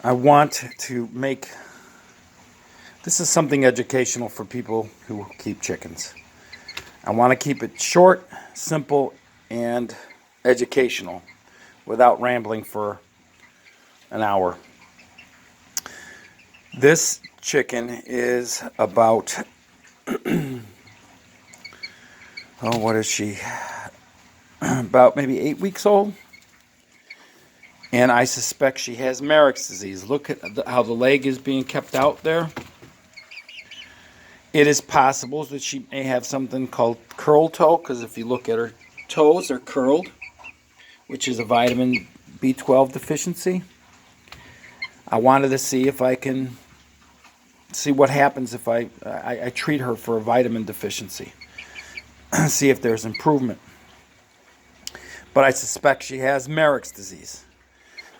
I want to make this is something educational for people who keep chickens. I want to keep it short, simple, and educational without rambling for an hour. This chicken is about, what is she? About maybe 8 weeks old. And I suspect she has Merrick's disease. Look at how the leg is being kept out there. It is possible that she may have something called curl toe, because if you look at her toes, they're curled, which is a vitamin B12 deficiency. I wanted to see if I can see what happens if I treat her for a vitamin deficiency. See if there's improvement. But I suspect she has Merrick's disease.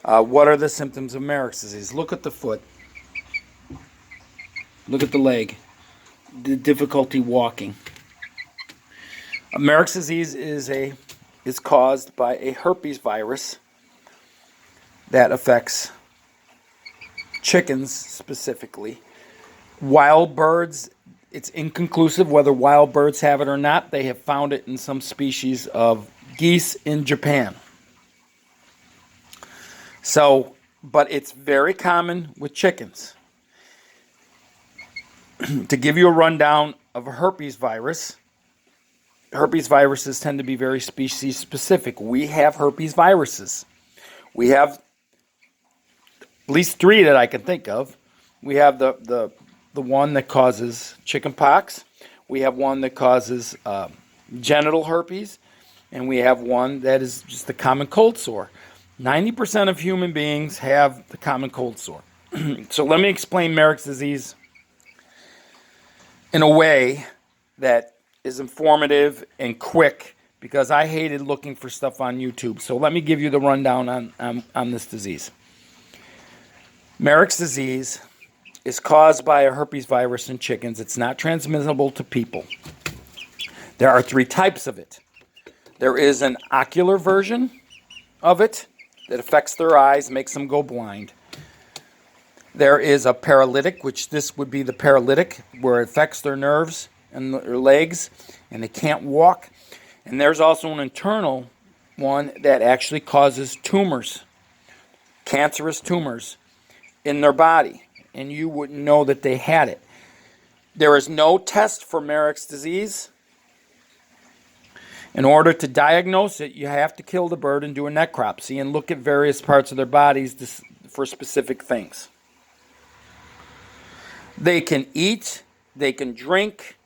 What are the symptoms of Merrick's disease? Look at the foot. Look at the leg. The difficulty walking. Merrick's disease is caused by a herpes virus that affects chickens specifically. Wild birds, it's inconclusive whether wild birds have it or not. They have found it in some species of geese in Japan. So, but it's very common with chickens. To give you a rundown of a herpes virus, herpes viruses tend to be very species specific. We have herpes viruses. We have at least 3 that I can think of. We have the one that causes chicken pox. We have one that causes genital herpes. And we have one that is just the common cold sore. 90% of human beings have the common cold sore. So let me explain Merrick's disease in a way that is informative and quick, because I hated looking for stuff on YouTube. So let me give you the rundown on this disease. Merrick's disease is caused by a herpes virus in chickens. It's not transmissible to people. There are 3 types of it. There is an ocular version of it that affects their eyes, makes them go blind. There is a paralytic, which this would be the paralytic, where it affects their nerves and their legs, and they can't walk. And there's also an internal one that actually causes tumors, cancerous tumors in their body, and you wouldn't know that they had it. There is no test for Merrick's disease. In order to diagnose it, you have to kill the bird and do a necropsy and look at various parts of their bodies for specific things. They can eat, they can drink,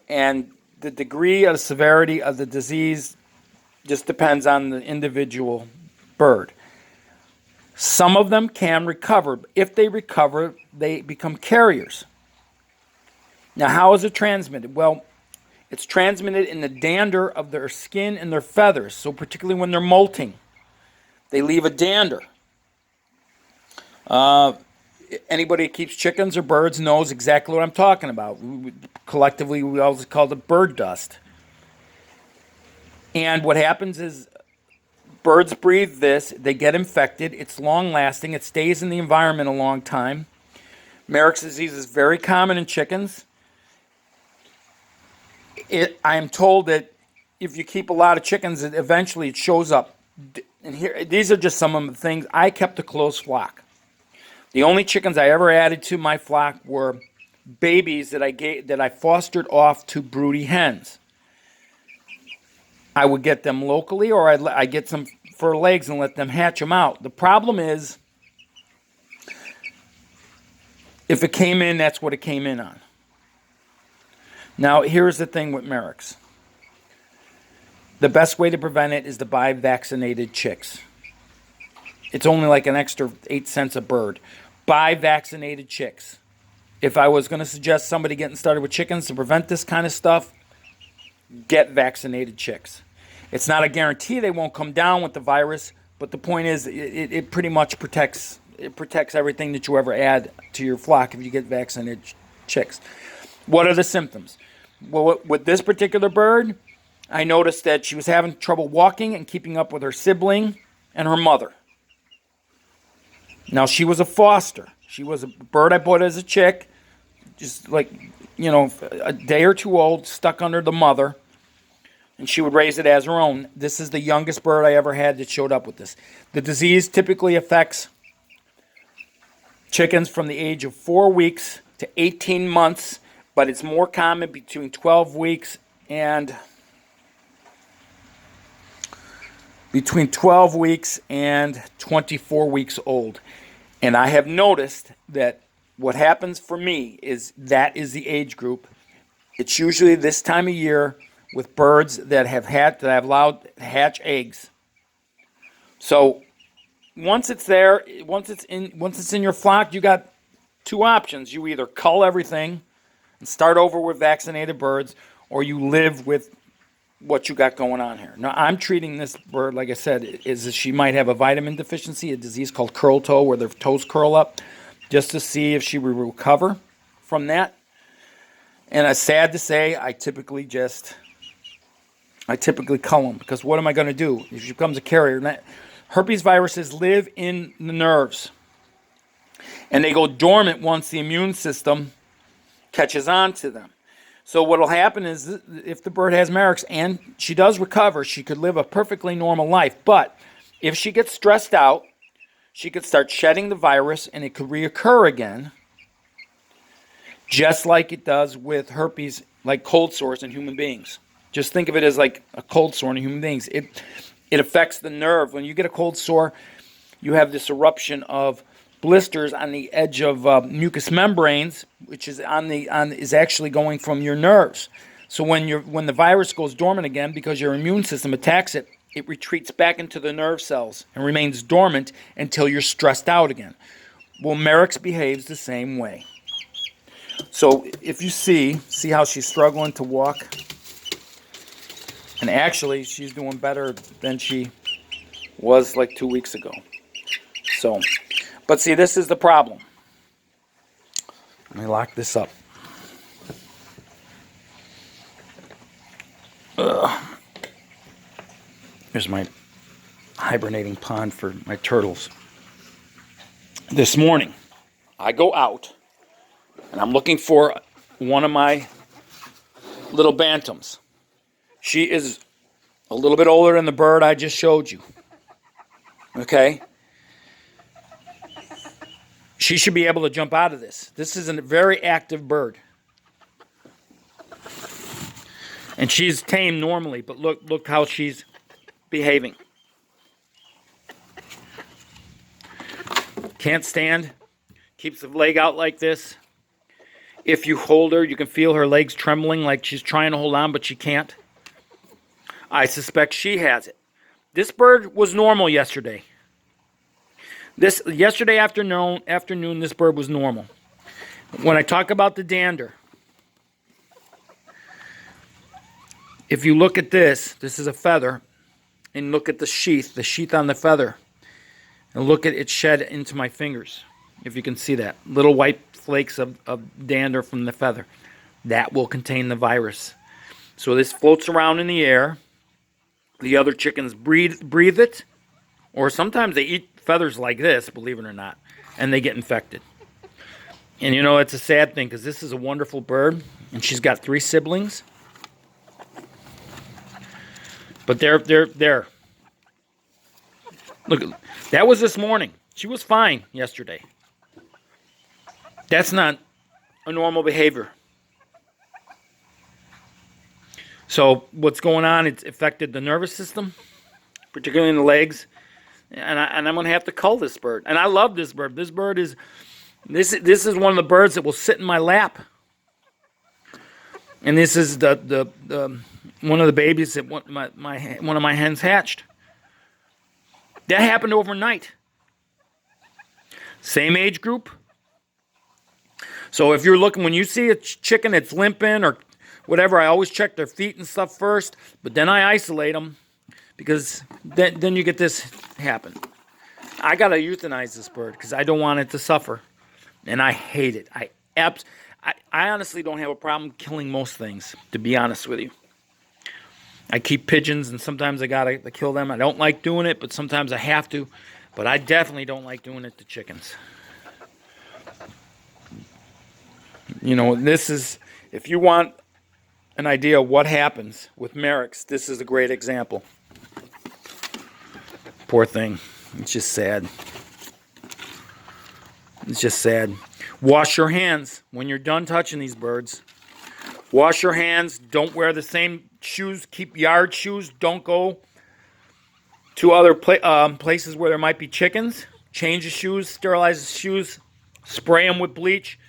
and the degree of severity of the disease just depends on the individual bird. Some of them can recover. If they recover, they become carriers. Now, how is it transmitted? Well, it's transmitted in the dander of their skin and their feathers. So particularly when they're molting, they leave a dander. Anybody who keeps chickens or birds knows exactly what I'm talking about. Collectively, we always call it bird dust. And what happens is birds breathe this. They get infected. It's long-lasting. It stays in the environment a long time. Merrick's disease is very common in chickens. I am told that if you keep a lot of chickens, eventually it shows up. And here, these are just some of the things. I kept a close flock. The only chickens I ever added to my flock were babies that I fostered off to broody hens. I would get them locally, or I get some for legs and let them hatch them out. The problem is, if it came in, that's what it came in on. Now, here's the thing with Merrick's. The best way to prevent it is to buy vaccinated chicks. It's only like an extra 8 cents a bird. Buy vaccinated chicks. If I was going to suggest somebody getting started with chickens to prevent this kind of stuff, get vaccinated chicks. It's not a guarantee they won't come down with the virus, but the point is it pretty much protects everything that you ever add to your flock if you get vaccinated chicks. What are the symptoms? Well, with this particular bird, I noticed that she was having trouble walking and keeping up with her sibling and her mother. Now, she was a foster. She was a bird I bought as a chick, just like, a day or two old, stuck under the mother, and she would raise it as her own. This is the youngest bird I ever had that showed up with this. The disease typically affects chickens from the age of 4 weeks to 18 months, but it's more common between 12 weeks and 24 weeks old. And I have noticed that what happens for me is that is the age group. It's usually this time of year with birds that have allowed hatch eggs. So once it's there, once it's in your flock, you got two options. You either cull everything and start over with vaccinated birds, or you live with what you got going on here. Now, I'm treating this bird, like I said, is she might have a vitamin deficiency, a disease called curl toe, where their toes curl up, just to see if she will recover from that. And it's sad to say, I typically cull them, because what am I going to do if she becomes a carrier? Herpes viruses live in the nerves, and they go dormant once the immune system catches on to them. So what will happen is, if the bird has Merrick's and she does recover, she could live a perfectly normal life. But if she gets stressed out, she could start shedding the virus, and it could reoccur again, just like it does with herpes, like cold sores in human beings. Just think of it as like a cold sore in human beings. It affects the nerve. When you get a cold sore, you have this eruption of blisters on the edge of mucous membranes, which is is actually going from your nerves. So when the virus goes dormant again, because your immune system attacks it, it retreats back into the nerve cells and remains dormant until you're stressed out again. Well, Merrick's behaves the same way. So if you see how she's struggling to walk, and actually she's doing better than she was like 2 weeks ago. So, but see, this is the problem. Let me lock this up. Here's my hibernating pond for my turtles. This morning, I go out, and I'm looking for one of my little bantams. She is a little bit older than the bird I just showed you. Okay? She should be able to jump out of this. This is a very active bird. And she's tame normally, but look how she's behaving. Can't stand. Keeps the leg out like this. If you hold her, you can feel her legs trembling like she's trying to hold on, but she can't. I suspect she has it. This bird was normal yesterday. Yesterday afternoon, this bird was normal. When I talk about the dander, if you look at this is a feather, and look at the sheath on the feather, and look at it shed into my fingers, if you can see that. Little white flakes of dander from the feather. That will contain the virus. So this floats around in the air. The other chickens breathe it, or sometimes they eat feathers like this, believe it or not, and they get infected. And it's a sad thing, because this is a wonderful bird, and she's got 3 siblings. But they're look, that was this morning. She was fine yesterday. That's not a normal behavior. So what's going on? It's affected the nervous system, particularly in the legs, and I'm going to have to cull this bird. And I love this bird. This bird is this is one of the birds that will sit in my lap. And this is the one of the babies that one of my hens hatched. That happened overnight. Same age group. So if you're looking, when you see a chicken that's limping or whatever, I always check their feet and stuff first, but then I isolate them, because then you get this happen. I got to euthanize this bird because I don't want it to suffer, and I hate it. I honestly don't have a problem killing most things, to be honest with you. I keep pigeons, and sometimes I got to kill them. I don't like doing it, but sometimes I have to. But I definitely don't like doing it to chickens. You know, this is, if you want an idea of what happens with Merrick's, this is a great example. Poor thing. It's just sad. It's just sad. Wash your hands when you're done touching these birds. Wash your hands. Don't wear the same shoes. Keep yard shoes. Don't go to other places where there might be chickens. Change the shoes. Sterilize the shoes. Spray them with bleach.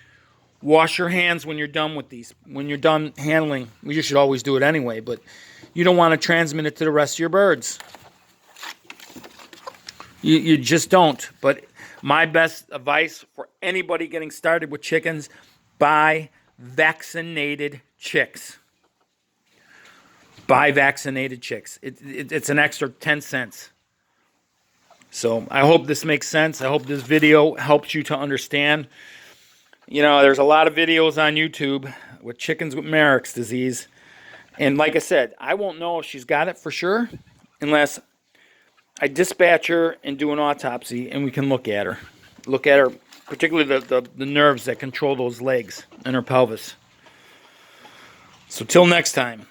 Wash your hands when you're done with these. When you're done handling. You should always do it anyway, but you don't want to transmit it to the rest of your birds. You just don't. But my best advice for anybody getting started with chickens, buy vaccinated chicks. Buy vaccinated chicks. It's an extra 10 cents. So I hope this makes sense. I hope this video helps you to understand. You know, there's a lot of videos on YouTube with chickens with Merrick's disease. And like I said, I won't know if she's got it for sure unless I dispatch her and do an autopsy and we can look at her. Look at her, particularly the nerves that control those legs and her pelvis. So till next time.